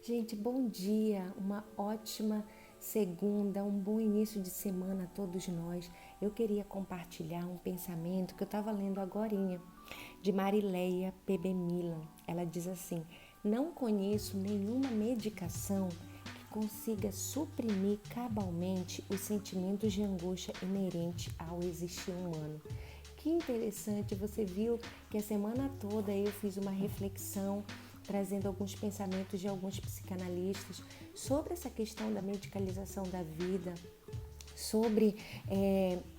Gente, bom dia, uma ótima segunda, um bom início de semana a todos nós. Eu queria compartilhar um pensamento que eu estava lendo agorinha, de Marileia P.B. Milan. Ela diz assim: não conheço nenhuma medicação que consiga suprimir cabalmente os sentimentos de angústia inerente ao existir humano. Que interessante, você viu que a semana toda eu fiz uma reflexão trazendo alguns pensamentos de alguns psicanalistas sobre essa questão da medicalização da vida, sobre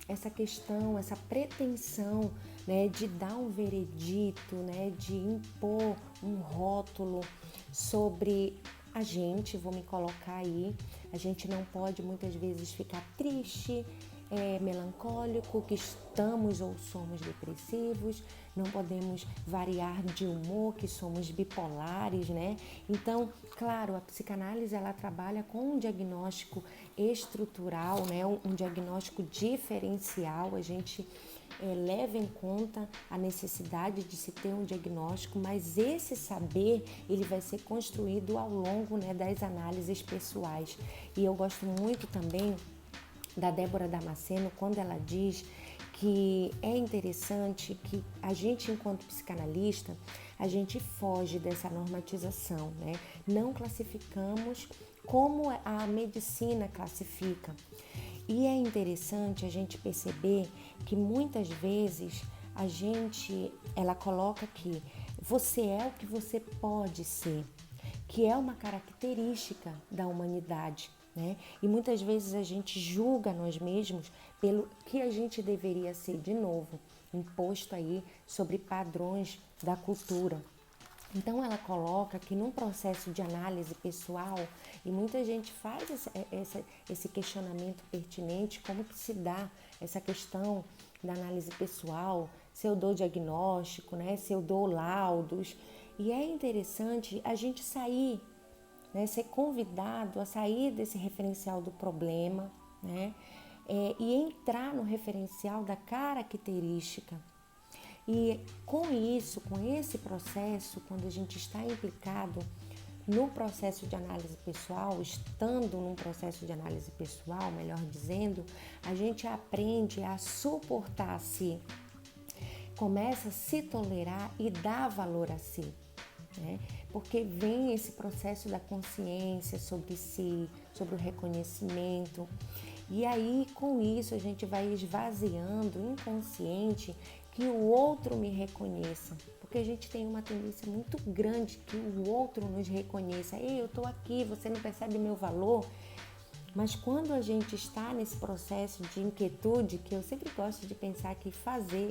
essa questão, essa pretensão, né, de dar um veredito, né, de impor um rótulo sobre a gente, vou me colocar aí. A gente não pode muitas vezes ficar triste, melancólico, que estamos ou somos depressivos, não podemos variar de humor, que somos bipolares, né? Então, claro, a psicanálise ela trabalha com um diagnóstico estrutural, né? Um diagnóstico diferencial. A gente leva em conta a necessidade de se ter um diagnóstico, mas esse saber ele vai ser construído ao longo, né, das análises pessoais. E eu gosto muito também da Débora Damasceno quando ela diz que é interessante que a gente, enquanto psicanalista, a gente foge dessa normatização, né? Não classificamos como a medicina classifica. E é interessante a gente perceber que muitas vezes ela coloca que você é o que você pode ser, que é uma característica da humanidade, né? E muitas vezes a gente julga nós mesmos pelo que a gente deveria ser, de novo, imposto aí sobre padrões da cultura. Então ela coloca que num processo de análise pessoal, e muita gente faz esse questionamento pertinente, como que se dá essa questão da análise pessoal, se eu dou diagnóstico, né, se eu dou laudos. E é interessante a gente sair, né, ser convidado a sair desse referencial do problema, né, e entrar no referencial da característica. E com isso, com esse processo, quando a gente está implicado no processo de análise pessoal, estando num processo de análise pessoal, melhor dizendo, a gente aprende a suportar a si, começa a se tolerar e dar valor a si, né? Porque vem esse processo da consciência sobre si, sobre o reconhecimento. E aí, com isso, a gente vai esvaziando o inconsciente que o outro me reconheça. Porque a gente tem uma tendência muito grande que o outro nos reconheça. Ei, eu estou aqui, você não percebe meu valor? Mas quando a gente está nesse processo de inquietude, que eu sempre gosto de pensar que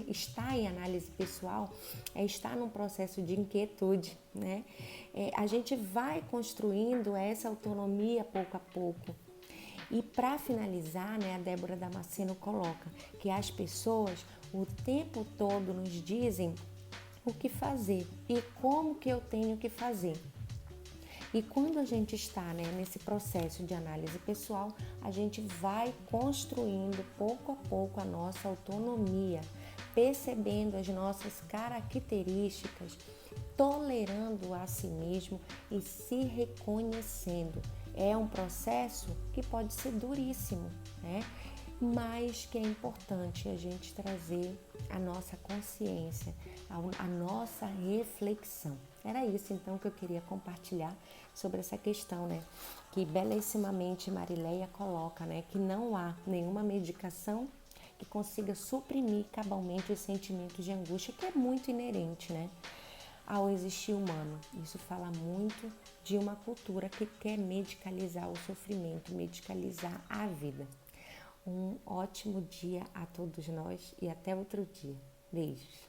estar em análise pessoal, é estar num processo de inquietude, né? A gente vai construindo essa autonomia pouco a pouco. E para finalizar, né, a Débora Damasceno coloca que as pessoas o tempo todo nos dizem o que fazer e como que eu tenho que fazer. E quando a gente está, né, nesse processo de análise pessoal, a gente vai construindo pouco a pouco a nossa autonomia, percebendo as nossas características, tolerando a si mesmo e se reconhecendo. É um processo que pode ser duríssimo, né? Mas que é importante a gente trazer a nossa consciência, a nossa reflexão. Era isso então que eu queria compartilhar sobre essa questão, né? Que belíssimamente Marileia coloca, né? Que não há nenhuma medicação que consiga suprimir cabalmente os sentimentos de angústia, que é muito inerente, né, ao existir humano. Isso fala muito de uma cultura que quer medicalizar o sofrimento, medicalizar a vida. Um ótimo dia a todos nós e até outro dia. Beijos.